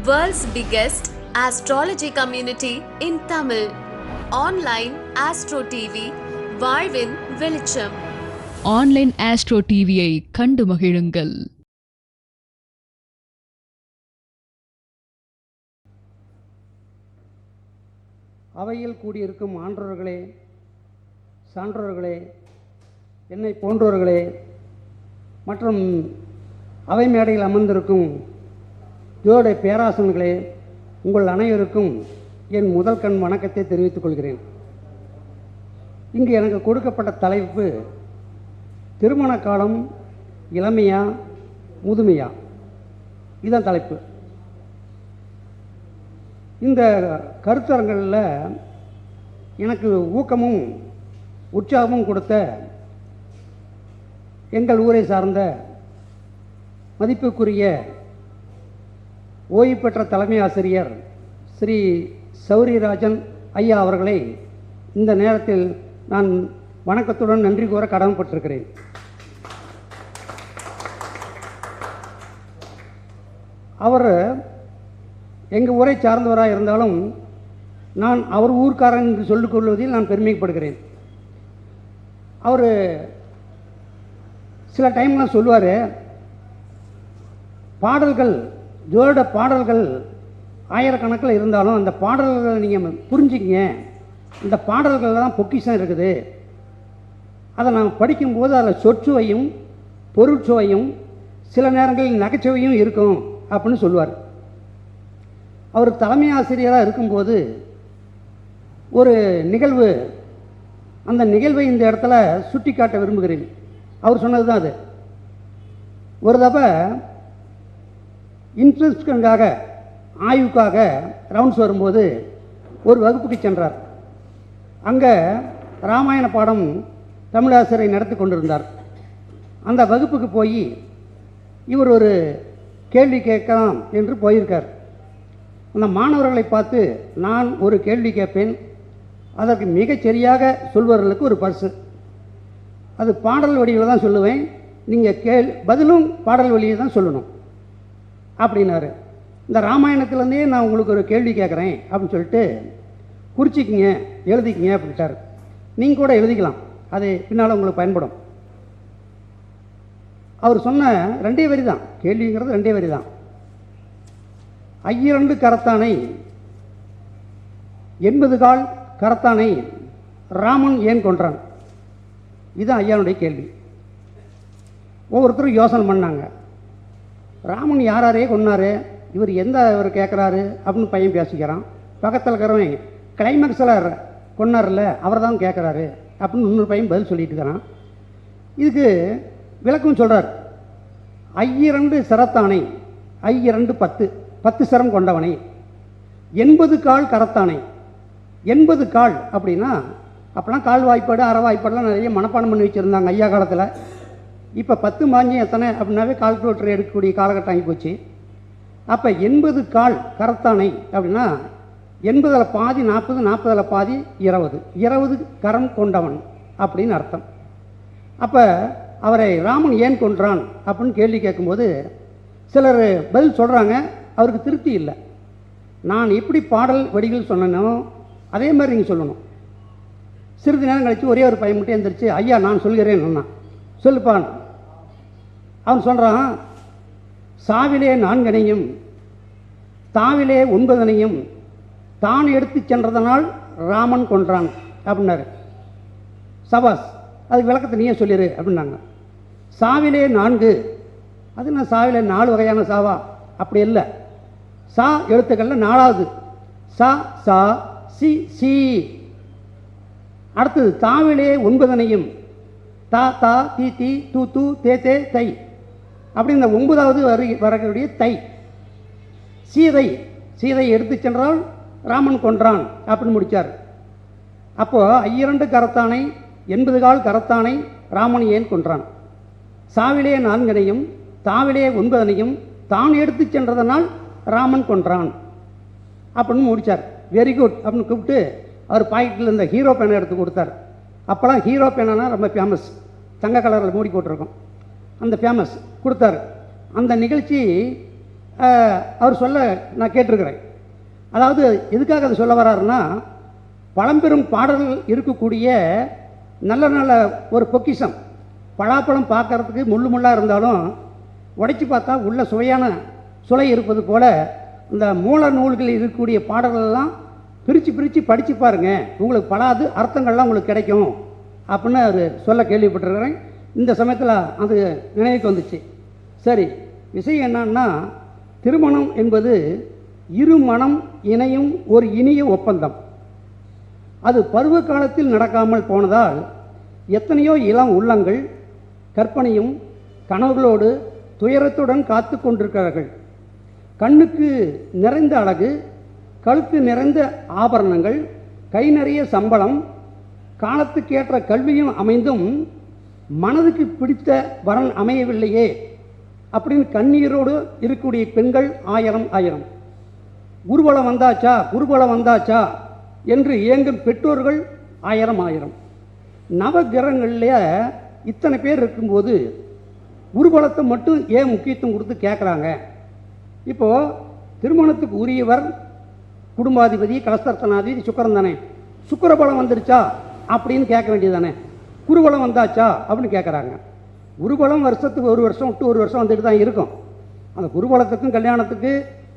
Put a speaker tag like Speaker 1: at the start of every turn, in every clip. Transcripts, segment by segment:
Speaker 1: World's biggest astrology community in Tamil. Online Astro TV, வாழ்வின் வெளிச்சம்.
Speaker 2: Online astro டிவியை கண்டு மகிழுங்கள்.
Speaker 3: அவையில் கூடியிருக்கும் ஆன்றோர்களே, சான்றோர்களே, என்னை போன்றோர்களே மற்றும் அவை மேடையில் அமர்ந்திருக்கும் ஜோட பேராசன்களே, உங்கள் அனைவருக்கும் என் முதல் கண் வணக்கத்தை தெரிவித்துக் கொள்கிறேன். இங்கு எனக்கு கொடுக்கப்பட்ட தலைப்பு திருமண காலம் இளமையா முதுமையா, இதுதான் தலைப்பு. இந்த கருத்தரங்களில் எனக்கு ஊக்கமும் உற்சாகமும் கொடுத்த எங்கள் ஊரை சார்ந்த மதிப்புக்குரிய ஓய்வு பெற்ற தலைமை ஆசிரியர் ஸ்ரீ சௌரிராஜன் ஐயா அவர்களை இந்த நேரத்தில் நான் வணக்கத்துடன் நன்றி கூற கடமைப்பட்டிருக்கிறேன். அவர் எங்கள் ஊரை சார்ந்தவராக இருந்தாலும் நான் அவர் ஊர்க்காரன் என்று சொல்லிக் கொள்வதில் நான் பெருமைப்படுகிறேன். அவர் சில டைம்லாம் சொல்லுவார், பாடல்கள் ஜோட பாடல்கள் ஆயிரக்கணக்கில் இருந்தாலும் அந்த பாடல்களை நீங்கள் புரிஞ்சுக்கிங்க, இந்த பாடல்கள் தான் பொக்கிஷம் இருக்குது, அதை நான் படிக்கும்போது அதில் சொற்சுவையும் பொருட்சுவையும் சில நேரங்களில் நகைச்சுவையும் இருக்கும் அப்படின்னு சொல்லுவார். அவர் தலைமை ஆசிரியராக இருக்கும்போது ஒரு நிகழ்வு, அந்த நிகழ்வை இந்த இடத்துல சுட்டி காட்ட விரும்புகிறேன். அவர் சொன்னது தான் அது. ஒரு தடவை இன்ட்ரெஸ்டுக்காக ஆய்வுக்காக ரவுண்ட்ஸ் வரும்போது ஒரு வகுப்புக்கு சென்றார். அங்கே ராமாயண பாடம் தமிழாசிரியரை நடத்தி கொண்டிருந்தார். அந்த வகுப்புக்கு போய் இவர் ஒரு கேள்வி கேட்கலாம் என்று போயிருக்கார். அந்த மாணவர்களை பார்த்து, நான் ஒரு கேள்வி கேட்பேன், அதற்கு மிகச்சரியாக சொல்பவர்களுக்கு ஒரு பரிசு, அது பாடல் வழியில் தான் சொல்லுவேன், நீங்கள் பதிலும் பாடல் வழியை தான் சொல்லணும் அப்படின்னாரு. இந்த ராமாயணத்துலேருந்தே நான் உங்களுக்கு ஒரு கேள்வி கேட்குறேன் அப்படின்னு சொல்லிட்டு குறிச்சிக்கிங்க, எழுதிக்கிங்க அப்படின்ட்டார். நீங்கள் கூட எழுதிக்கலாம், அது பின்னால் உங்களுக்கு பயன்படும். அவர் சொன்ன ரெண்டே வரி தான், கேள்விங்கிறது ரெண்டே வரி தான். ஐயிரண்டு கரத்தானை 80 கால் கரத்தானை ராமன் ஏன் கொன்றான்? இதுதான் ஐயானுடைய கேள்வி. ஒவ்வொருத்தரும் யோசனை பண்ணாங்க, ராமன் யாரே கொன்னார், இவர் எந்த இவர் கேட்குறாரு அப்படின்னு பையன் பேசிக்கிறான். பக்கத்தில் இருக்கிறவன் கிளைமேக்ஸில் கொன்னார்ல அவர் தான் கேட்குறாரு அப்படின்னு இன்னொரு பையன் பதில் சொல்லிட்டு இருக்கிறான். இதுக்கு விளக்கம் சொல்கிறார். ஐயிரண்டு சிரத்தானை, ஐயிரண்டு 10 சிரம் கொண்டவனை, 80 கால் கரத்தானை. 80 கால் அப்படின்னா அப்போலாம் கால் வாய்ப்பாடு அரை வாய்ப்பாடுலாம் நிறைய மனப்பாடம் பண்ணி வச்சுருந்தாங்க ஐயா காலத்தில். இப்போ 10 மாஞ்சி எத்தனை அப்படின்னாவே கால்குலேட்டர் எடுக்கக்கூடிய காலகட்டம் ஆகி போச்சு. அப்போ 80 கால் கரத்தானை அப்படின்னா 80 பாதி 40, 40 பாதி 20, 20 கரம் கொண்டவன் அப்படின்னு அர்த்தம். அப்போ அவரை ராமன் ஏன் கொன்றான் அப்படின்னு கேள்வி கேட்கும்போது சிலர் பதில் சொல்கிறாங்க, அவருக்கு திருப்தி இல்லை. நான் எப்படி பாடல் வடிகள் சொன்னனோ அதே மாதிரி நீங்கள் சொல்லணும். சிறிது நேரம் கழித்து ஒரே ஒரு பையன் மட்டும் எழுந்திரிச்சு, ஐயா நான் சொல்கிறேன் சொன்னான். சொல்லுப்பான். அவன் சொல்கிறான், சாவிலே 4 தாவிலே 9 தான் எடுத்து சென்றதனால் ராமன் கொன்றான் அப்படின்னாரு. சபாஸ், அதுக்கு விளக்கத்தை நீயே சொல்லிடு அப்படின்னாங்க. சாவிலே 4, அது நான் சாவிலே 4 வகையான சாவா அப்படி இல்லை. சா எழுத்துக்களில் 4வது சா சா சி சி. அடுத்தது தாவிலே 9 தா தா தி தி து து தே தே தை அப்படி இந்த 9வது வரக்கூடிய தை. சீதை, சீதை எடுத்து சென்றால் ராமன் கொன்றான் அப்படின்னு முடித்தார். அப்போது ஐயிரண்டு கரத்தானை 80 கால் கரத்தானை ராமன் ஏன் கொன்றான்? சாவிலே 4 தாவிலே 9 தான் எடுத்து சென்றதனால் ராமன் கொன்றான் அப்படின்னு முடித்தார். வெரி குட் அப்படின்னு கூப்பிட்டு அவர் பாக்கெட்டில் இருந்த ஹீரோ பேனை எடுத்து கொடுத்தார். அப்போலாம் ஹீரோ பேனா ரொம்ப ஃபேமஸ், தங்க கலரில் மூடி போட்டிருக்கோம், அந்த ஃபேமஸ் கொடுத்தாரு. அந்த நிகழ்ச்சி அவர் சொல்ல நான் கேட்டிருக்கிறேன். அதாவது எதுக்காக அதை சொல்ல வர்றாருன்னா, பழம்பெரும் பாடல்கள் இருக்கக்கூடிய நல்ல நல்ல ஒரு பொக்கிஷம். பலாப்பழம் பார்க்கறதுக்கு முள்ளு முள்ளாக இருந்தாலும் உடைச்சி பார்த்தா உள்ள சுவையான சுவை இருப்பது போல் இந்த மூல நூல்களில் இருக்கக்கூடிய பாடல்கள்லாம் பிரித்து பிரித்து படித்து பாருங்கள், உங்களுக்கு பலாது அர்த்தங்கள்லாம் உங்களுக்கு கிடைக்கும் அப்படின்னு அவர் சொல்ல கேள்விப்பட்டிருக்கிறேன். இந்த சமயத்தில் அது நினைவுக்கு வந்துச்சு. சரி, விஷயம் என்னன்னா, திருமணம் என்பது இரு மனம் இணையும் ஒரு இனிய ஒப்பந்தம். அது பருவ காலத்தில் நடக்காமல் போனதால் எத்தனையோ இளம் உள்ளங்கள் கற்பனையும் கனவுகளோடு துயரத்துடன் காத்து கொண்டிருக்கிறார்கள். கண்ணுக்கு நிறைந்த அழகு, கழுத்து நிறைந்த ஆபரணங்கள், கை நிறைய சம்பளம், காலத்துக்கேற்ற கல்வியும் அமைந்தும் மனதுக்கு பிடித்த வரன் அமையவில்லையே அப்படின்னு கண்ணீரோடு இருக்கக்கூடிய பெண்கள் ஆயிரம் ஆயிரம். குருபலம் வந்தாச்சா குருபலம் வந்தாச்சா என்று இயங்கும் பெற்றோர்கள் ஆயிரம் ஆயிரம். நவகிரகங்களில் இத்தனை பேர் இருக்கும்போது குருபலத்தை மட்டும் ஏன் முக்கியத்துவம் கொடுத்து கேட்குறாங்க? இப்போது திருமணத்துக்கு உரியவர் குடும்பாதிபதி கலஸ்தர்த்தனாதிபதி சுக்கரன் தானே. சுக்கரபலம் வந்துருச்சா அப்படின்னு கேட்க வேண்டியது தானே. குருபலம் வந்தாச்சா அப்படின்னு கேட்குறாங்க. குருபலம் வருஷத்துக்கு ஒரு வருஷம் விட்டு ஒரு வருஷம் வந்துட்டு தான் இருக்கும். அந்த குருபலத்துக்கும் கல்யாணத்துக்கு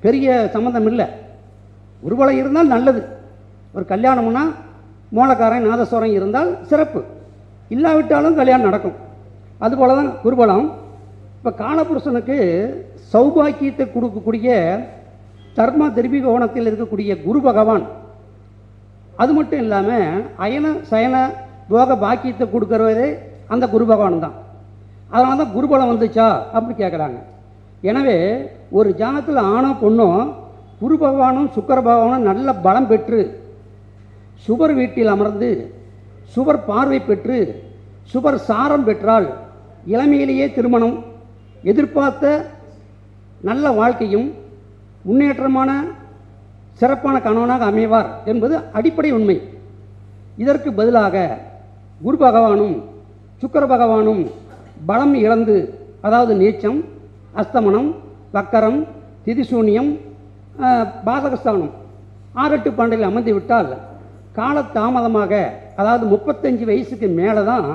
Speaker 3: பெரிய சம்மந்தம் இல்லை. குருபலம் இருந்தால் நல்லது. ஒரு கல்யாணம்னா மூலக்காரன் நாதஸ்வரம் இருந்தால் சிறப்பு, இல்லாவிட்டாலும் கல்யாணம் நடக்கும். அதுபோல தான் குருபலம். இப்போ காலபுருஷனுக்கு சௌபாக்கியத்தை கொடுக்கக்கூடிய தர்ம திருப்பி கோணத்தில் இருக்கக்கூடிய குரு பகவான், அது மட்டும் இல்லாமல் அயன சயன போக பாக்கியத்தை கொடுக்கறதே அந்த குரு பகவான் தான். அதனால தான் குருபலம் வந்துச்சா அப்படி கேட்குறாங்க. எனவே ஒரு ஜாதகத்தில் ஆணோ பொண்ணோ குரு பகவானும் சுக்கர பகவானும் நல்ல பலம் பெற்று சுபர் வீட்டில் அமர்ந்து சுபர் பார்வை பெற்று சுபர் சாரம் பெற்றால் இளமையிலேயே திருமணம், எதிர்பார்த்த நல்ல வாழ்க்கையும் முன்னேற்றமான சிறப்பான கணவனாக அமைவார் என்பது அடிப்படை உண்மை. இதற்கு பதிலாக குரு பகவானும் சுக்கர பகவானும் பலம் இழந்து, அதாவது நீச்சம், அஸ்தமனம், வக்கரம், திதிசூன்யம், பாதகஸ்தானம் 6-8 பாண்டையில் அமர்ந்து விட்டால் காலதாமதமாக, அதாவது 35 வயசுக்கு மேலே தான்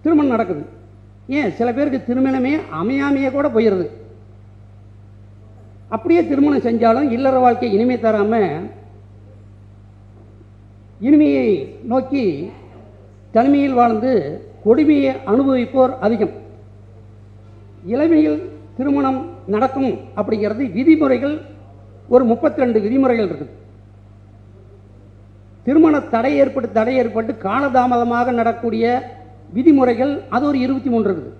Speaker 3: திருமணம் நடக்குது. ஏன் சில பேருக்கு திருமணமே அமையாமையே கூட போயிடுது. அப்படியே திருமணம் செஞ்சாலும் இல்லற வாழ்க்கை இனிமை தராமல் இனிமையை நோக்கி தனிமையில் வாழ்ந்து கொடுமையை அனுபவிப்போர் அதிகம். இளமையில் திருமணம் நடக்கும் அப்படிங்கிறது விதிமுறைகள் ஒரு 32 விதிமுறைகள் இருக்குது. திருமண தடை ஏற்பட்டு காலதாமதமாக நடக்கூடிய விதிமுறைகள் அது ஒரு 23 இருக்குது.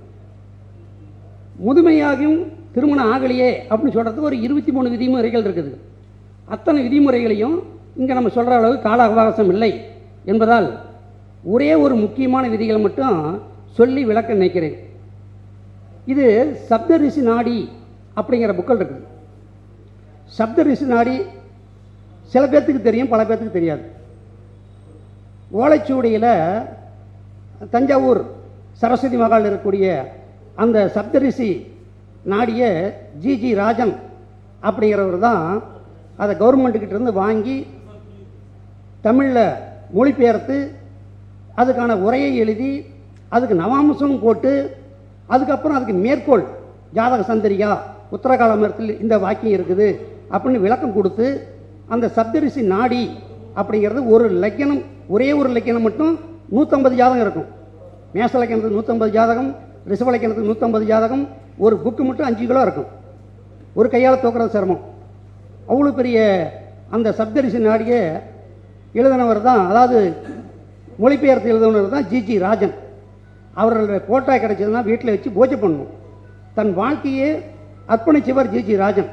Speaker 3: முதுமையாகியும் திருமணம் ஆகலையே அப்படின்னு சொல்கிறதுக்கு ஒரு 23 விதிமுறைகள் இருக்குது. அத்தனை விதிமுறைகளையும் இங்கே நம்ம சொல்கிற அளவு கால அவகாசம் இல்லை என்பதால் ஒரே ஒரு முக்கியமான விதிகளை மட்டும் சொல்லி விளக்க நினைக்கிறேன். இது சப்த ரிஷி நாடி அப்படிங்கிற புக்கள் இருக்குது. சப்த ரிஷி நாடி சில பேர்த்துக்கு தெரியும், பல பேர்த்துக்கு தெரியாது. ஓலைச்சுவடியில் தஞ்சாவூர் சரஸ்வதி மகால் இருக்கக்கூடிய அந்த சப்தரிஷி நாடிய ஜி ராஜன் அப்படிங்கிறவர் தான் அதை கவர்மெண்ட்டுக்கிட்டேருந்து வாங்கி தமிழில் மொழிபெயர்த்து அதுக்கான உரையை எழுதி அதுக்கு நவாம்சம் போட்டு அதுக்கப்புறம் அதுக்கு மேற்கோள் ஜாதக சந்தரியா உத்தரகால மரத்தில் இந்த வாக்கியம் இருக்குது அப்படின்னு விளக்கம் கொடுத்து அந்த சப்தரிஷி நாடி அப்படிங்கிறது ஒரு லக்கணம், ஒரே ஒரு லக்கணம் மட்டும் 150 ஜாதகம் இருக்கும். மேச லக்கணத்துக்கு 150 ஜாதகம், ரிஷப லக்கணத்துக்கு 150 ஜாதகம். ஒரு புக்கு மட்டும் 5 கிலோ இருக்கும். ஒரு கையால் தூக்குறது சிரமம். அவ்வளோ பெரிய அந்த சப்தரிஷி நாடியை எழுதினவர் தான், அதாவது மொழிபெயர்த்து எழுதினவர் தான் ஜி ராஜன். அவர்களுடைய போட்டா கிடைச்சதுன்னா வீட்டில் வச்சு பூஜை பண்ணணும். தன் வாழ்க்கையே அர்ப்பணிச்சவர் ஜி ராஜன்.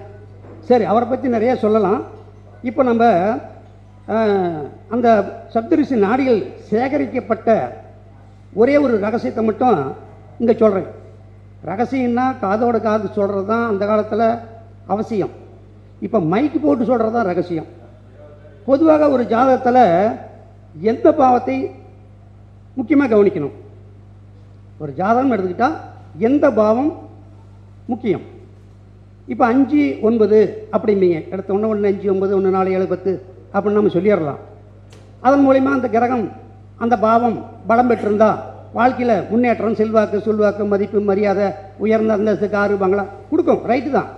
Speaker 3: சரி, அவரை பற்றி நிறைய சொல்லலாம். இப்போ நம்ம அந்த சப்தரிஷி நாடிகள் சேகரிக்கப்பட்ட ஒரே ஒரு ரகசியத்தை மட்டும் இங்கே சொல்கிறேன். ரகசியம்னா காதோட காது சொல்கிறது தான் அந்த காலத்தில் அவசியம். இப்போ மைக்கு போட்டு சொல்கிறது தான் ரகசியம். பொதுவாக ஒரு ஜாதகத்தில் எந்த பாவத்தை முக்கியமாக கவனிக்கணும்? ஒரு ஜாதகம் எடுத்துக்கிட்டால் எந்த பாவம் முக்கியம்? இப்போ 5 9 அப்படிம்பீங்க. எடுத்த ஒன்று 1 5 9 1 4 7 10 அப்படின்னு நம்ம சொல்லிடலாம். அதன் மூலிமா அந்த கிரகம் அந்த பாவம் பலம் பெற்றிருந்தா வாழ்க்கையில் முன்னேற்றம், செல்வாக்கு, சொல்வாக்கு, மதிப்பு, மரியாதை, உயர்ந்த அந்தஸ்து, காரு, பங்களா கொடுக்கும். ரைட்டு தான்.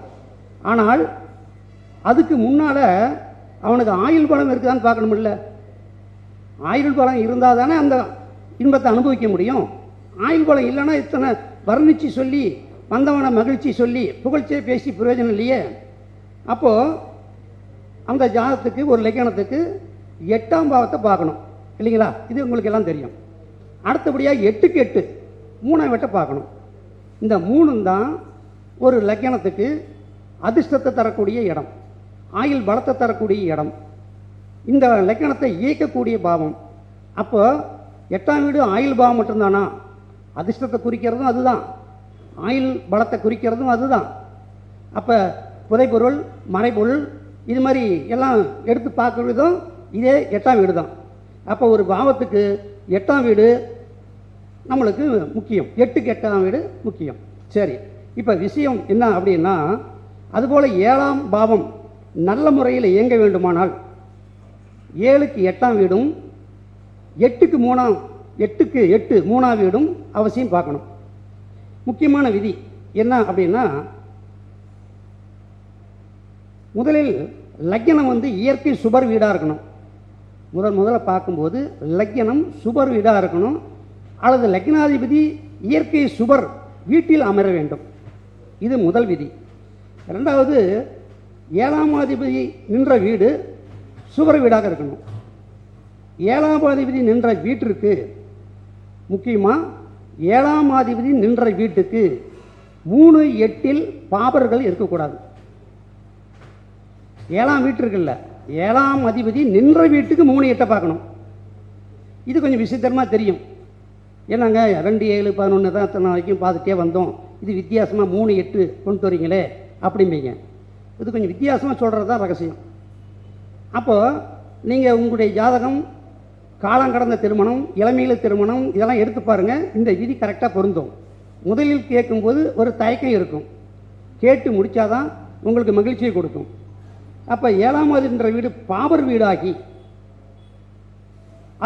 Speaker 3: ஆனால் அதுக்கு முன்னால் அவனுக்கு ஆயுள் பலம் இருக்குதான்னு பார்க்கணுமில்ல. ஆயுள் பலம் இருந்தால் தானே அந்த இன்பத்தை அனுபவிக்க முடியும். ஆயுள் பலம் இல்லைன்னா இத்தனை வர்ணித்து சொல்லி வந்தவனை மகிழ்ச்சி சொல்லி புகழ்ச்சியை பேசி பிரயோஜனம் இல்லையே. அப்போது அந்த ஜாதகத்துக்கு ஒரு லக்கணத்துக்கு 8ஆம் பாவத்தை பார்க்கணும் இல்லைங்களா? இது உங்களுக்கு எல்லாம் தெரியும். அடுத்தபடியாக 8க்கு 8 3ஆம் வீட்டை பார்க்கணும். இந்த 3 தான் ஒரு லக்கணத்துக்கு அதிர்ஷ்டத்தை தரக்கூடிய இடம், ஆயுள் பலத்தை தரக்கூடிய இடம், இந்த லக்கணத்தை இயக்கக்கூடிய பாவம். அப்போ 8ஆம் வீடு ஆயுள் பாவம் மட்டும்தானா? அதிர்ஷ்டத்தை குறிக்கிறதும் அதுதான், ஆயுள் பலத்தை குறிக்கிறதும் அதுதான். அப்போ புதைப்பொருள், மறைப்பொருள், இது மாதிரி எல்லாம் எடுத்து பார்க்குறதும் இதே 8ஆம் வீடு தான். அப்போ ஒரு பாவத்துக்கு 8ஆம் வீடு நம்மளுக்கு முக்கியம். 8க்கு 8ஆம் வீடு முக்கியம். சரி, இப்போ விஷயம் என்ன அப்படின்னா, அதுபோல் 7ஆம் பாவம் நல்ல முறையில் இயங்க வேண்டுமானால் 7க்கு 8ஆம் வீடும் 8க்கு 8 3ஆம் வீடும் அவசியம் பார்க்கணும். முக்கியமான விதி என்ன அப்படின்னா, முதலில் லக்னம் இயற்கை சுபர் வீடாக இருக்கணும். முதல்ல பார்க்கும்போது லக்னம் சுபர் வீடாக இருக்கணும், அல்லது லக்னாதிபதி இயற்கை சுபர் வீட்டில் அமர வேண்டும். இது முதல் விதி. ரெண்டாவது, 7ஆம் அதிபதி நின்ற வீடு சுபர் வீடாக இருக்கணும். 7ஆம் அதிபதி நின்ற வீட்டிற்கு முக்கியமாக 7ஆம் அதிபதி நின்ற வீட்டுக்கு 3 8 பாபர்கள் இருக்கக்கூடாது. 7ஆம் வீட்டிற்கு இல்லை, 7ஆம் அதிபதி நின்ற வீட்டுக்கு 3 8 பார்க்கணும். இது கொஞ்சம் விசித்திரமாக தெரியும். என்னங்க 2 7 11 தான் இத்தனை வரைக்கும் பார்த்துட்டே வந்தோம், இது வித்தியாசமாக 3 8 கொண்டு வரீங்களே அப்படிம்பீங்க. இது கொஞ்சம் வித்தியாசமாக சொல்கிறது தான் ரகசியம். அப்போது நீங்கள் உங்களுடைய ஜாதகம், காலம் கடந்த திருமணம், இளமையில் திருமணம், இதெல்லாம் எடுத்து பாருங்கள். இந்த விதி கரெக்டாக பொருந்தும். முதலில் கேட்கும்போது ஒரு தயக்கம் இருக்கும், கேட்டு முடித்தாதான் உங்களுக்கு மகிழ்ச்சியை கொடுக்கும். அப்போ 7ஆம் அதிபதின்ற வீடு பாபர் வீடாகி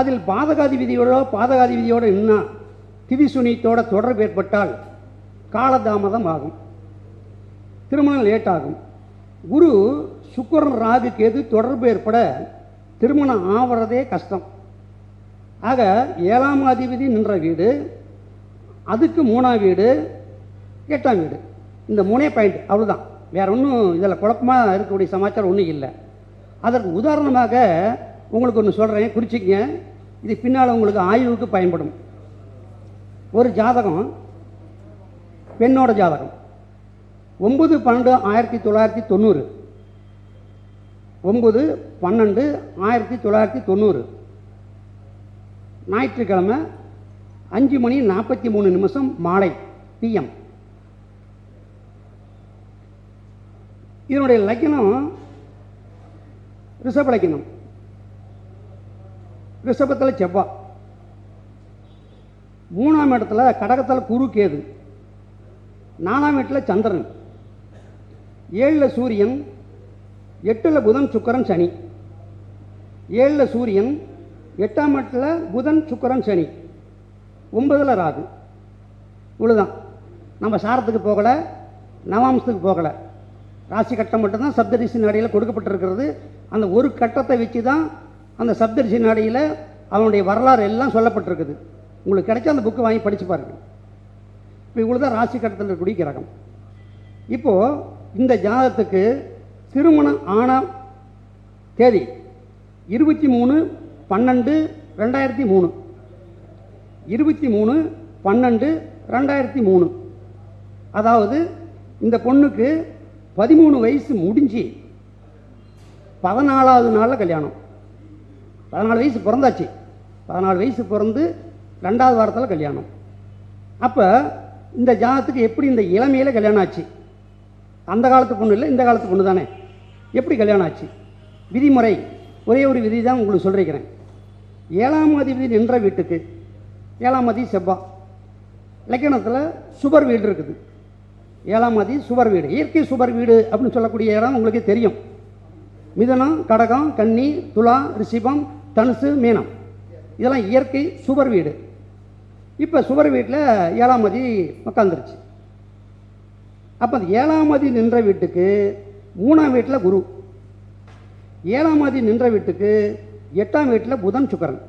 Speaker 3: அதில் பாதகாதிபதியோடு இன்னும் திதி சுனியத்தோட தொடர்பு ஏற்பட்டால் காலதாமதம் ஆகும், திருமணம் லேட் ஆகும். குரு சுக்கிரன் ராகு கேது தொடர்பு ஏற்பட திருமணம் ஆவறதே கஷ்டம். ஆக 7ஆம் அதிபதி நின்ற வீடு, அதுக்கு 3ஆம் வீடு, 8ஆம் வீடு, இந்த 3 பாயிண்ட் அவ்வளோதான். வேறு ஒன்றும் இதில் குழப்பமாக இருக்கக்கூடிய சமாச்சாரம் ஒன்றும் இல்லை. அதற்கு உதாரணமாக உங்களுக்கு ஒன்று சொல்கிறேன், குறிச்சிக்கங்க. இது பின்னால் உங்களுக்கு ஆய்வுக்கு பயன்படும். ஒரு ஜாதகம், பெண்ணோட ஜாதகம், 9/12/1990, 9/12/1990, ஞாயிற்றுக்கிழமை 5:43 மாலை PM. இதனுடைய லக்னம் ரிஷப லக்னம். ரிஷபத்தில் செவ்வாய், 3ஆம் இடத்துல கடகத்தில் குரு கேது, 4ஆம் இடத்துல சந்திரன், 7ல் சூரியன், 8ல் புதன் சுக்கிரன் சனி, 7ல் சூரியன், 8ஆம் இடத்துல புதன் சுக்கிரன் சனி, 9ல் ராகு. இவ்வளோதான். நம்ம சாரத்துக்கு போகலை, நவாம்சத்துக்கு போகலை. ராசி கட்டம் மட்டும்தான் சப்தரிசி நாடியில் கொடுக்கப்பட்டிருக்கிறது. அந்த ஒரு கட்டத்தை வச்சு தான் அந்த சப்தரிசி நாடியில் அவனுடைய வரலாறு எல்லாம் சொல்லப்பட்டிருக்குது. உங்களுக்கு கிடைச்ச அந்த புக்கு வாங்கி படித்து பாருங்கள். இப்போ இவ்வளோ தான் ராசி கட்டத்தில் இருக்கக்கூடிய கிரகம். இப்போது இந்த ஜாதகத்துக்கு திருமணம் ஆன தேதி 23/12/2003, 23/12/2003. அதாவது இந்த பொண்ணுக்கு 13 வயசு முடிஞ்சு 14ஆவது நாளில் கல்யாணம். 14 வயசு பிறந்தாச்சு, 14 வயசு பிறந்து 2ஆவது வாரத்தில் கல்யாணம். அப்போ இந்த ஜாதகத்துக்கு எப்படி இந்த இளமையில் கல்யாணம் ஆச்சு? அந்த காலத்து பொண்ணு இல்லை, இந்த காலத்து பொண்ணு தானே. எப்படி கல்யாணம் ஆச்சு? விதிமுறை ஒரே ஒரு விதி தான் உங்களுக்கு சொல்லியிருக்கிறேன். 7ஆம் அதிபதி நின்ற வீட்டுக்கு, 7ஆம் அதிபதி செவ்வாய், லக்கணத்தில் சுபர் வீடு இருக்குது. 7ஆம் அதிபதி சுபர் வீடு. இயற்கை சுபர் வீடு அப்படின்னு சொல்லக்கூடிய இடம் உங்களுக்கு தெரியும். மிதுனம், கடகம், கன்னி, துலா, ரிஷிபம், தனுசு, மீனம், இதெல்லாம் இயற்கை சுபர் வீடு. இப்போ சுபர் வீட்டில் 7ஆம் அதிபதி உட்காந்துருச்சு. அப்போ அந்த 7ஆம் அதிபதி நின்ற வீட்டுக்கு 3ஆம் வீட்டில் குரு, 7ஆம் அதிபதி நின்ற வீட்டுக்கு 8ஆம் வீட்டில் புதன், சுக்கிரன்.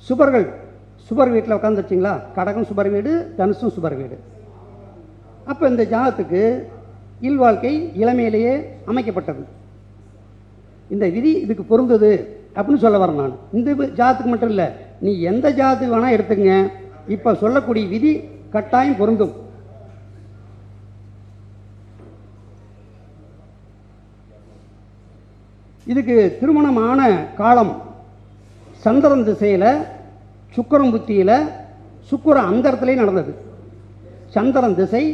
Speaker 3: சுபர்கள் சுபர் வீட்டில் உட்காந்துருச்சிங்களா? கடகம் சுபர் வீடு, தனுசும் சுபர் வீடு. அப்போ இந்த ஜாதத்துக்கு இல்வாழ்க்கை இளமையிலேயே அமைக்கப்பட்டது. இந்த விதி இதுக்கு பொருந்தது அப்படின்னு சொல்ல வரேன் நான். இந்த ஜாதத்துக்கு மட்டும் இல்லை, நீ எந்த ஜாதத்துக்கு வேணால் எடுத்துங்க, இப்போ சொல்லக்கூடிய விதி கட்டாயம் பொருந்தும். இதுக்கு திருமணமான காலம் சந்திரன் திசையில், சுக்கிரன் புத்தியில், சுக்கிர அந்தரத்திலே நடந்தது. சந்திரன் திசை,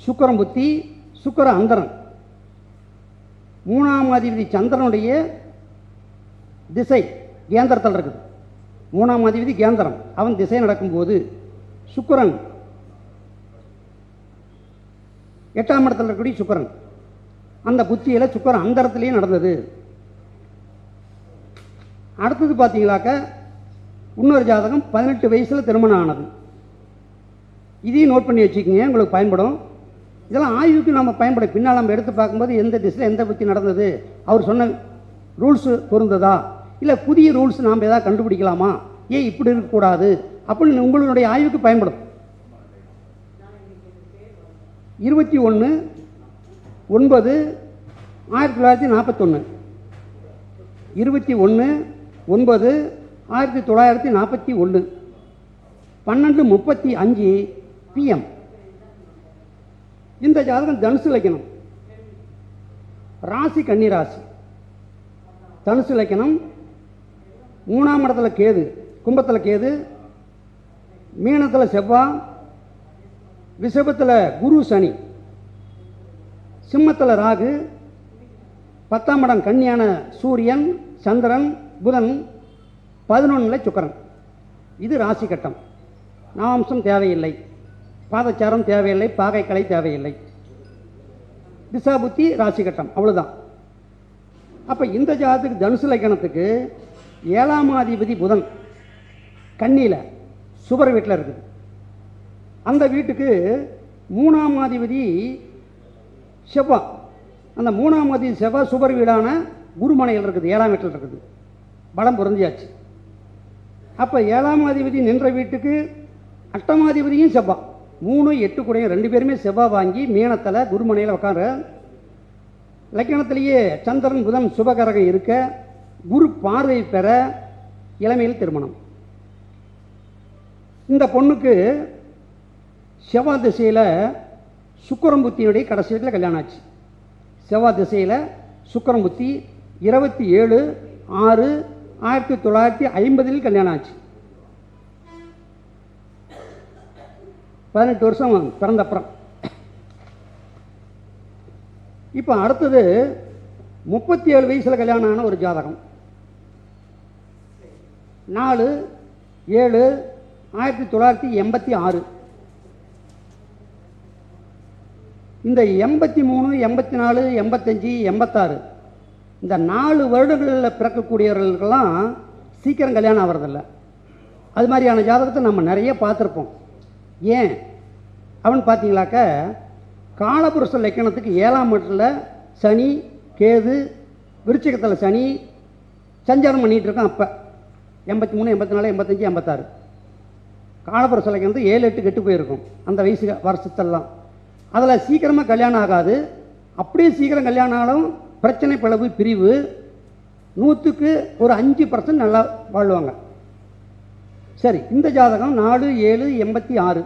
Speaker 3: சுக்கிரன் புத்தி, சுக்கிர அந்தரன். 3ஆம் அதிபதி சந்திரனுடைய திசை கேந்திரத்தில் இருக்குது. 3ஆம் அதிபதி கேந்திரம், அவன் திசை நடக்கும்போது சுக்கிரன் 8ஆம் இடத்துல இருக்கக்கூடிய சுக்கிரன் அந்த புத்தியில் சுக்கிரன் அந்தரத்திலேயே நடந்தது. அடுத்தது பார்த்தீங்களாக்க இன்னொரு ஜாதகம் 18 வயசில் திருமணம் ஆனது. இதையும் நோட் பண்ணி வச்சுக்கோங்க, உங்களுக்கு பயன்படும். இதெல்லாம் ஆய்வுக்கு நம்ம பயன்படும். பின்னால் நம்ம எடுத்து பார்க்கும்போது எந்த திசையில் எந்த புத்தி நடந்தது, அவர் சொன்ன ரூல்ஸு பொருந்ததா, இல்லை புதிய ரூல்ஸ் நாம் எதாவது கண்டுபிடிக்கலாமா, ஏன் இப்படி இருக்கக்கூடாது அப்படின்னு உங்களுடைய ஆய்வுக்கு பயன்படும். 21/9/1941, 21/9/1941, 12:35 PM. இந்த ஜாதகம் தனுசு லக்னம், ராசி கன்னி ராசி. தனுசு லக்னம், 3ஆம் இடத்துல கேது, கும்பத்தில் கேது, மீனத்தில் செவ்வாய், ரிஷபத்தில் குரு சனி, சிம்மத்தில் ராகு, 10ஆம் இடம் கன்னியான சூரியன், சந்திரன், புதன், 11 சுக்கிரன். இது ராசி கட்டம். நவாம்சம் தேவையில்லை, பாதச்சாரம் தேவையில்லை, பாகைக்கலை தேவையில்லை, திசா புத்தி ராசி கட்டம், அவ்வளோதான். அப்போ இந்த ஜாதத்துக்கு தனுசு லக்னத்துக்கு 7ஆம் அதிபதி புதன் கன்னியில் சுபர் வீட்டில் இருக்குது. அந்த வீட்டுக்கு 3ஆம் அதிபதி செவ்வாய், அந்த 3ஆம் அதிபதி செவ்வாய் சுபர் வீடான குருமனையில் இருக்குது, 7ஆம் வீட்டில் இருக்குது, பலம் பொருந்தியாச்சு. அப்போ 7ஆம் அதிபதி நின்ற வீட்டுக்கு 8ஆம் அதிபதியும் செவ்வாய், 3, 8 கூடையும் 2 பேருமே செவ்வாய் வாங்கி மீனத்தில் குருமனையில் உட்கார. லக்கணத்திலேயே சந்திரன் புதன் சுபகரகம் இருக்க, குரு பார்வை பெற, இளமையில் திருமணம். இந்த பொண்ணுக்கு செவ்வாய் திசையில் சுக்கிரன் புத்தியுடைய கடைசி வீட்டில் கல்யாணம் ஆச்சு. செவ்வாய் திசையில் சுக்கிரன் புத்தி 27/6/1950 கல்யாணம் ஆச்சு. 18 வருஷம் பிறந்தப்புறம். இப்போ அடுத்தது 37 வயசில் கல்யாணம் ஆன ஒரு ஜாதகம். 4/7/1986. இந்த 83, 84, 85, 86 இந்த 4 வருடங்களில் பிறக்கக்கூடியவர்களுக்கெல்லாம் சீக்கிரம் கல்யாணம் ஆகிறதில்ல. அது மாதிரியான ஜாதகத்தை நம்ம நிறைய பார்த்துருப்போம். ஏன் அவன் பார்த்தீங்களாக்க, காலபுருஷ லக்கணத்துக்கு 7ஆம் இடத்துல சனி, கேது, விருச்சிகத்தில் சனி சஞ்சாரம் பண்ணிகிட்டு இருக்கோம். அப்போ 83, 84, 85, 86 காலபுருஷ லக்கணத்துக்கு 7, 8 கெட்டு போயிருக்கும் அந்த வயசு வருஷத்தெல்லாம். அதில் சீக்கிரமாக கல்யாணம் ஆகாது. அப்படியே சீக்கிரம் கல்யாணம் ஆனாலும் பிரச்சனை, பிளவு, பிரிவு 100க்கு ஒரு 5% நல்லா வாழ்வாங்க. சரி, இந்த ஜாதகம் 4/7/86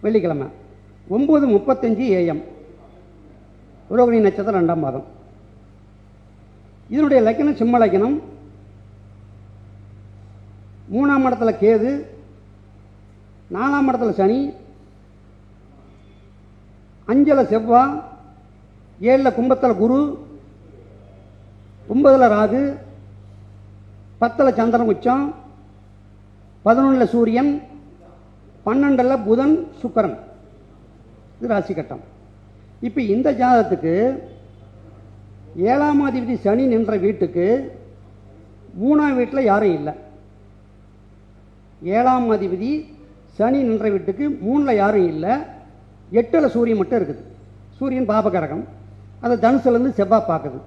Speaker 3: வெள்ளிக்கிழமை 9:35 AM ரோகிணி நட்சத்திரம் 2ஆம் மாதம். இதனுடைய லக்கணம் சிம்ம லக்கணம். 3ஆம் இடத்துல கேது, 4ஆம் இடத்துல சனி, 5ல் செவ்வாய், 7ல் கும்பத்தில் குரு, 9ல் ராகு, 10ல் சந்திரன் உச்சம், 11ல் சூரியன், 12ல் புதன் சுக்கிரன். இது ராசி கட்டம். இப்போ இந்த ஜாதகத்துக்கு 7ஆம் அதிபதி சனி நின்ற வீட்டுக்கு 3ஆம் வீட்டில் யாரும் இல்லை. 7ஆம் அதிபதி சனி நின்ற வீட்டுக்கு 3ல் யாரும் இல்லை. 8ல் சூரியன் மட்டும் இருக்குது. சூரியன் பாபகரகம், அதை தனுசுலேருந்து செவ்வாய் பார்க்குது.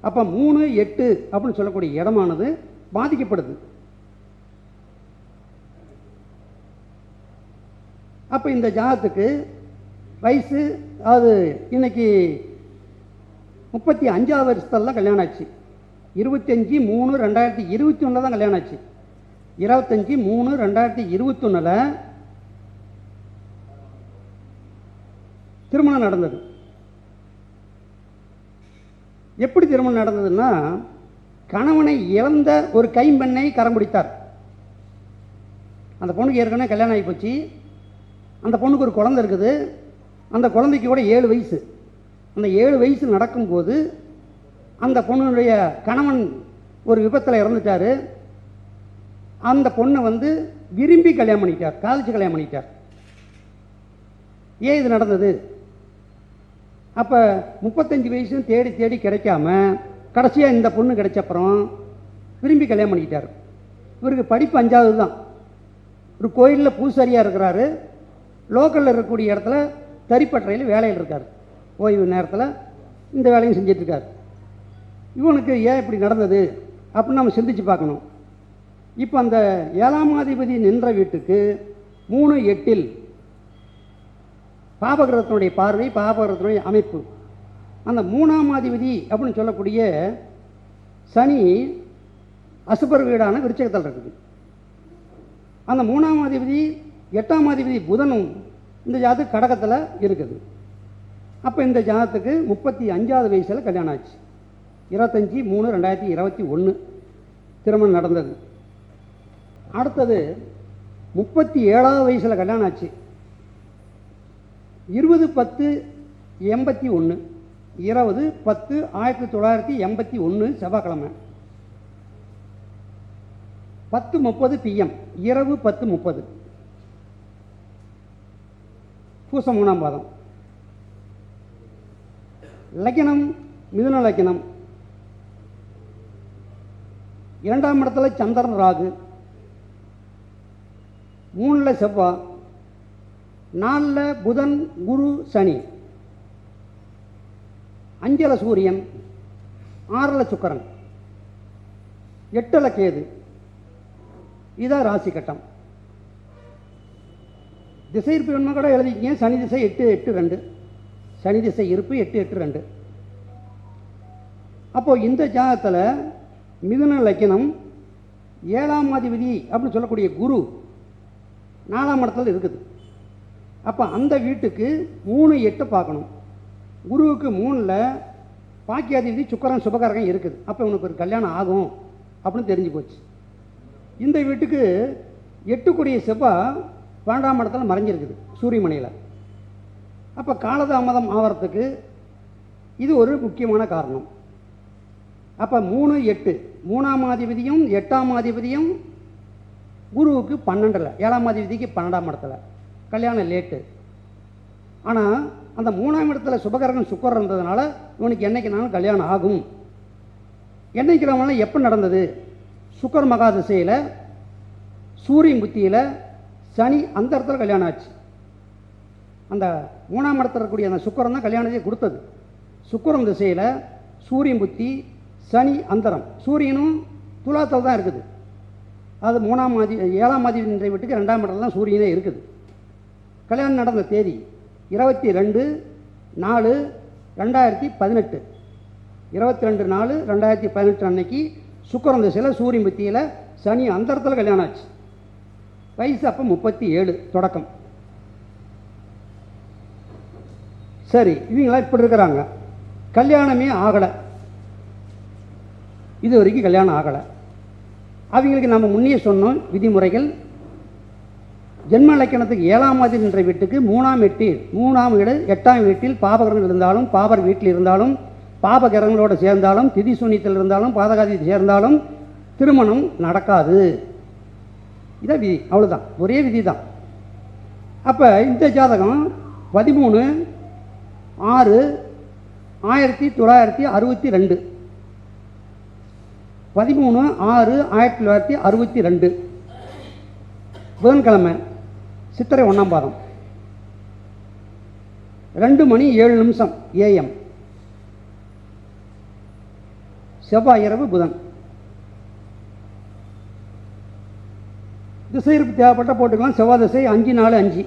Speaker 3: அப்போ 3, 8 அப்படின்னு சொல்லக்கூடிய இடமானது பாதிக்கப்படுது. அப்போ இந்த ஜாதத்துக்கு வயசு அது இன்னைக்கு 35ஆவது வருஷத்தில் தான் கல்யாணம் ஆச்சு. 25/3/2021 தான் கல்யாணம் ஆச்சு. 25/3/2021 திருமணம் நடந்தது. எப்படி திருமணம் நடந்ததுன்னா, கணவனை இழந்த ஒரு கைம்பெண்ணை கரம் பிடித்தார். அந்த பொண்ணுக்கு ஏற்கனவே கல்யாணம் ஆகி போச்சு. அந்த பொண்ணுக்கு ஒரு குழந்தை இருக்குது. அந்த குழந்தைக்கு கூட 7 வயசு. அந்த 7 வயசு நடக்கும்போது அந்த பொண்ணுடைய கணவன் ஒரு விபத்தில் இறந்துட்டார். அந்த பொண்ணை விரும்பி கல்யாணம் பண்ணிட்டார், காதலிச்சு கல்யாணம் பண்ணிட்டார். ஏன் இது நடந்தது? அப்போ 35 வயசும் தேடி தேடி கிடைக்காம கடைசியாக இந்த பொண்ணு கிடைச்சப்புறம் விரும்பி கல்யாணம் பண்ணிக்கிட்டார். இவருக்கு படிப்பு 5வது தான். ஒரு கோயிலில் பூசாரியாக இருக்கிறாரு. லோக்கலில் இருக்கக்கூடிய இடத்துல தறிப்பட்டறையில் வேலையில் இருக்கார். ஓய்வு நேரத்தில் இந்த வேலையும் செஞ்சிட்ருக்கார். இவனுக்கு ஏன் இப்படி நடந்தது அப்படின்னு நம்ம சிந்திச்சு பார்க்கணும். இப்போ அந்த 7ஆம் அதிபதி நின்ற வீட்டுக்கு 3, 8 பாபகிரகத்தினுடைய பார்வை, பாபகிரகத்தினுடைய அமைப்பு. அந்த 3ஆம் அதிபதி அப்படின்னு சொல்லக்கூடிய சனி அசுபர் வீடான விருச்சகத்தில் இருக்குது. அந்த 3ஆம் அதிபதி 8ஆம் அதிபதி புதனும் இந்த ஜாதகம் கடகத்தில் இருக்குது. அப்போ இந்த ஜாதகத்துக்கு 35ஆவது வயசில் கல்யாணம் ஆச்சு. 25/3/2021 திருமணம் நடந்தது. அடுத்தது 37ஆவது வயசில் கல்யாணம் ஆச்சு. 20/10/81 20/10/1981 செவ்வாய்க்கிழமை 10:30 PM, இரவு 10:30, பூசம் 3ஆம் பாதம். லக்னம் மிதுன லக்னம். 2ஆம் இடத்துல சந்திரன் ராகு, 3ல் செவ்வாய், 4ல் புதன் குரு சனி, 5ல் சூரியன், 6ல் சுக்கிரன், 8ல் கேது. இதான் ராசி கட்டம். திசை இருப்பு வேணுமா கூட எழுதிக்கிங்க. சனி திசை 8-8-2, சனி திசை இருப்பு 8-8-2. அப்போது இந்த ஜாதகத்தில் மிதுன லக்னம் 7ஆம் அதிபதி அப்படின்னு சொல்லக்கூடிய குரு 4ஆம் இடத்துல இருக்குது. அப்போ அந்த வீட்டுக்கு 3, 8 பார்க்கணும். குருவுக்கு 3ல் பாக்கியாதிபதி சுக்கிரன் சுபகாரகம் இருக்குது. அப்போ உனக்கு ஒரு கல்யாணம் ஆகும் அப்படின்னு தெரிஞ்சு போச்சு. இந்த வீட்டுக்கு 8 செவ்வாய் 12ஆம் இடத்துல மறைஞ்சிருக்குது சூரியமணியில். அப்போ காலதாமதம் ஆகிறதுக்கு இது ஒரு முக்கியமான காரணம். அப்போ 3, 8 3ஆம் அதிபதியும் 8ஆம் அதிபதியும் குருவுக்கு 12ல், 7ஆம் அதிபதிக்கு 12ஆம் இடத்துல கல்யாணம் லேட்டு. ஆனால் அந்த 3ஆம் இடத்துல சுபகரகம் சுக்கரம் இருந்ததுனால இவனுக்கு என்னைக்குனாலும் கல்யாணம் ஆகும். என்னைக்குனால எப்போ நடந்தது? சுக்கர் மகா திசையில் சூரியன் புத்தியில் சனி அந்த இடத்துல கல்யாணம் ஆச்சு. அந்த 3ஆம் இடத்துல இருக்கக்கூடிய அந்த சுக்கரம் தான் கல்யாணத்தை கொடுத்தது. சுக்கரம் திசையில் சூரியன் புத்தி, சனி அந்தரம். சூரியனும் துலாத்தில் தான் இருக்குது. அது 7ஆம் அதிபதி நின்ற வீட்டுக்கு 2ஆம் இடத்துல தான் சூரியனே இருக்குது. கல்யாணம் நடந்த தேதி 22/4/2018, 22/4/2018 அன்னைக்கு சுக்கிரன் திசையில் சூரியன் புத்தியில் சனி அந்தரத்தில் கல்யாணம் ஆச்சு. வயசு அப்போ 37 தொடக்கம். சரி, இவங்களாம் இப்படி இருக்கிறாங்க. கல்யாணமே ஆகலை, இது வரைக்கும் கல்யாணம் ஆகலை. அவங்களுக்கு நம்ம முன்னே சொன்னோம் விதிமுறைகள். ஜென்ம லக்கணத்துக்கு 7ஆம் அதிபதி என்ற வீட்டுக்கு 3ஆம் வீடு 8ஆம் வீட்டில் பாபகிரகங்கள் இருந்தாலும், பாபர் வீட்டில் இருந்தாலும், பாபகிரகங்களோடு சேர்ந்தாலும், திதி சூன்யத்தில் இருந்தாலும், பாதகாதி சேர்ந்தாலும் திருமணம் நடக்காது. இதான் விதி, அவ்வளோதான், ஒரே விதி தான். அப்போ இந்த ஜாதகம் 13/6/1962. 13/6/1962 புதன்கிழமை, சித்திரை 1ஆம் பாதம், 2:07 AM. செவ்வாய் இரவு புதன். திசை இருப்பு தேவைப்பட்ட போட்டுக்கலாம். செவ்வாய் திசை 5-4-5.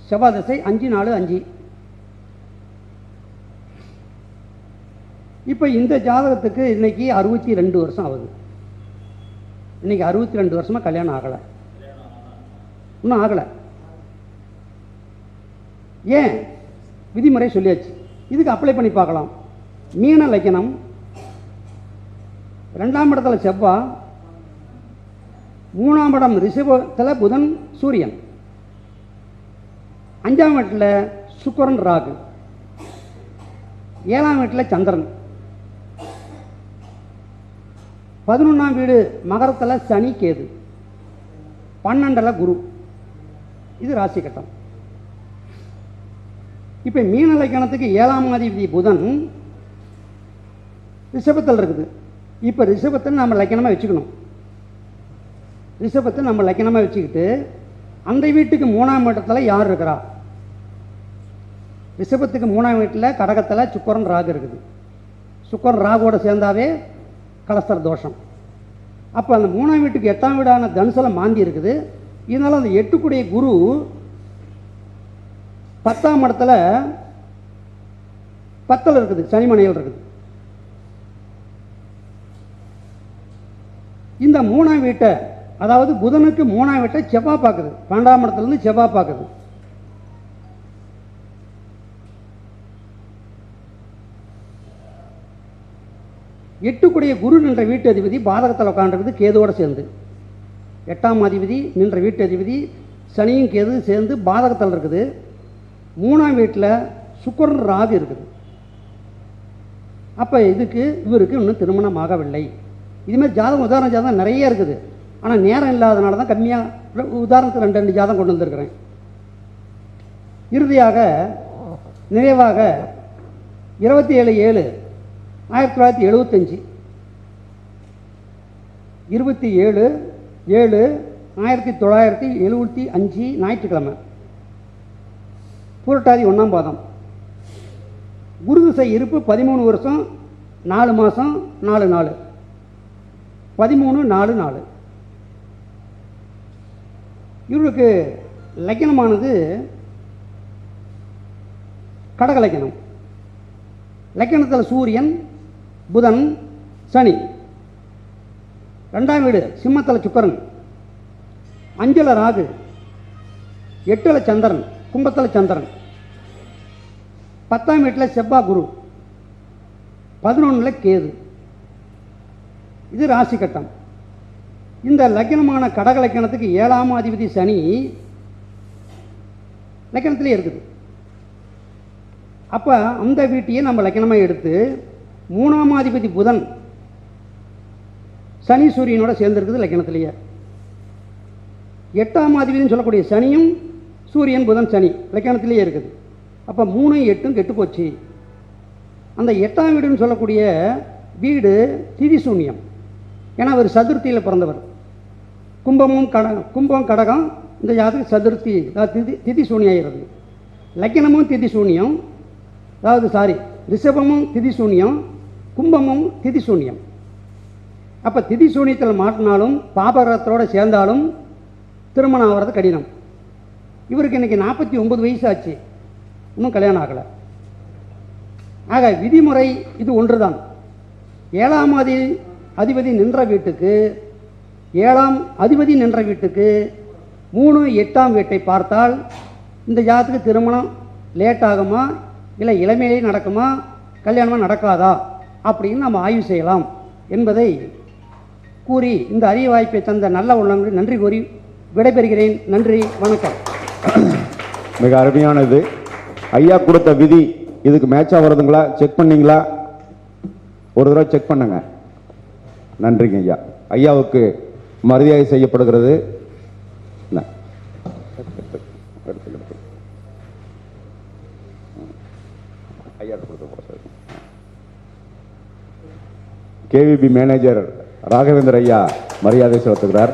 Speaker 3: செவ்வாய் திசை 5-4-5. இப்போ இந்த ஜாதகத்துக்கு இன்னைக்கு 62 வருஷம் ஆகுது. இன்னைக்கு 62 வருஷமா கல்யாணம் ஆகலை, இன்னும் ஆகலை. ஏன்? விதிமுறை சொல்லியாச்சு. இதுக்கு அப்ளை பண்ணி பார்க்கலாம். மீன லக்னம், 2ஆம் இடத்துல செவ்வாய், 3ஆம் இடம் ரிஷபத்தில் புதன் சூரியன், 5ஆம் வீட்டில் சுக்கிரன் ராகு, 7ஆம் வீட்டில் சந்திரன், 11ஆம் வீடு மகரத்தில் சனி கேது, 12ல் குரு. இது ராசி கட்டம். இப்போ மீன லக்னத்துக்கு 7ஆம் அதிபதி புதன் ரிஷபத்தில் இருக்குது. இப்போ ரிஷபத்தை நம்ம லக்னமாக வச்சுக்கணும். ரிஷபத்தை நம்ம லக்னமாக வச்சுக்கிட்டு அந்த வீட்டுக்கு 3ஆம் இடத்துல யார் இருக்கிறா? ரிஷபத்துக்கு 3ஆம் வீட்டில் கடகத்தில் சுக்கிரன் ராகு இருக்குது. சுக்கிரன் ராகுவோட சேர்ந்தாவே கலஸ்தர தோஷம். அப்போ அந்த 3ஆம் வீட்டுக்கு 8ஆம் வீடான தனுசில் மாந்தி இருக்குது. இதனால் அந்த 8 குரு 10ஆம் இடத்துல 10ல் இருக்குது, சனிமனையில் இருக்குது. இந்த 3ஆம் வீட்டை, அதாவது புதனுக்கு 3ஆம் வீட்டை செவ்வாய் பார்க்குது. 12ஆம் இடத்துலேருந்து செவ்வாய் பார்க்குது. எட்டுக்குடைய குரு நின்ற வீட்டு அதிபதி பாதகத்தில் உட்காந்துருக்குது கேதுவோடு சேர்ந்து. 8ஆம் அதிபதி நின்ற வீட்டு அதிபதி சனியும் கேது சேர்ந்து பாதகத்தில் இருக்குது. 3ஆம் வீட்டில் சுக்கிரன் ராகு இருக்குது. அப்போ இவருக்கு இன்னும் திருமணம் ஆகவில்லை. இதுமாதிரி ஜாதகம், உதாரண ஜாதகம் நிறைய இருக்குது. ஆனால் நேரம் இல்லாதனால தான் கம்மியாக உதாரணத்துக்கு 2 ஜாதகம் கொண்டு வந்திருக்கிறேன். இறுதியாக நிறைவாக 27/7/1975, 27/7/1975 ஞாயிற்றுக்கிழமை, புரட்டாதி 1ஆம் பாதம். குரு திசை இருப்பு 13 வருஷம் 4 மாதம் 4 நாள், 13/4/4. இவருக்கு லக்னமானது கடக லக்னம். லக்னத்தில் சூரியன், புதன், சனி. 2ஆம் வீடு சிம்மத்தில் சுக்கிரன், 5ல் ராகு, 8ல் சந்திரன், கும்பத்தில் சந்திரன், 10ஆம் வீட்டில் செவ்வாய் குரு, 11ல் கேது. இது ராசி கட்டம். இந்த லக்னமான கடக லக்னத்துக்கு 7ஆம் அதிபதி சனி லக்னத்திலே இருக்குது. அப்போ அந்த வீட்டையே நம்ம லக்னமாக எடுத்து 3ஆம் அதிபதி புதன் சனி சூரியனோட சேர்ந்துருக்குது லக்னத்திலேயே. 8ஆம் அதிபதினு சொல்லக்கூடிய சனியும் சூரியன் புதன் சனி லக்னத்திலேயே இருக்குது. அப்போ 3 8 கெட்டு போச்சு. அந்த 8ஆம் வீடுன்னு சொல்லக்கூடிய வீடு திதி சூன்யம். ஏன்னா அவர் சதுர்த்தியில் பிறந்தவர். கும்பம் கடகம் இந்த ஜாதகம் சதுர்த்தி, திதி சூன்யாகிறது. லக்னமும் திதி சூன்யம், அதாவது ரிஷபமும் திதி சூன்யம், கும்பமும் திதி சூன்யம். அப்போ திதி சூன்யத்தில் மாட்டினாலும் பாபகரத்தோடு சேர்ந்தாலும் திருமணம் ஆகிறது கடினம். இவருக்கு இன்றைக்கி 49 வயசு ஆச்சு, இன்னும் கல்யாணம் ஆகலை. ஆக விதிமுறை இது ஒன்று தான். 7ஆம் அதிபதி நின்ற வீட்டுக்கு 7ஆம் அதிபதி நின்ற வீட்டுக்கு 3 8ஆம் வீட்டை பார்த்தால் இந்த ஜாதத்துக்கு திருமணம் லேட் ஆகுமா, இல்லை இளமையிலே நடக்குமா, கல்யாணமாக நடக்காதா அப்படின்னு நம்ம ஆய்வு செய்யலாம் என்பதை கூறி இந்த அரிய வாய்ப்பை தந்த நல்ல உள்ளங்களுக்கு நன்றி கூறி விடைபெறுகிறேன். நன்றி, வணக்கம்.
Speaker 4: மிக அருமையானது. ஐயா கொடுத்த விதி இதுக்கு மேட்சாக வருதுங்களா? செக் பண்ணீங்களா? ஒரு தடவை செக் பண்ணுங்க. நன்றிங்க ஐயா. ஐயாவுக்கு மரியாதை செய்யப்படுகிறது. கேவிபி மேனேஜர் ராகவேந்தர் ஐயா மரியாதை செலுத்துகிறார்.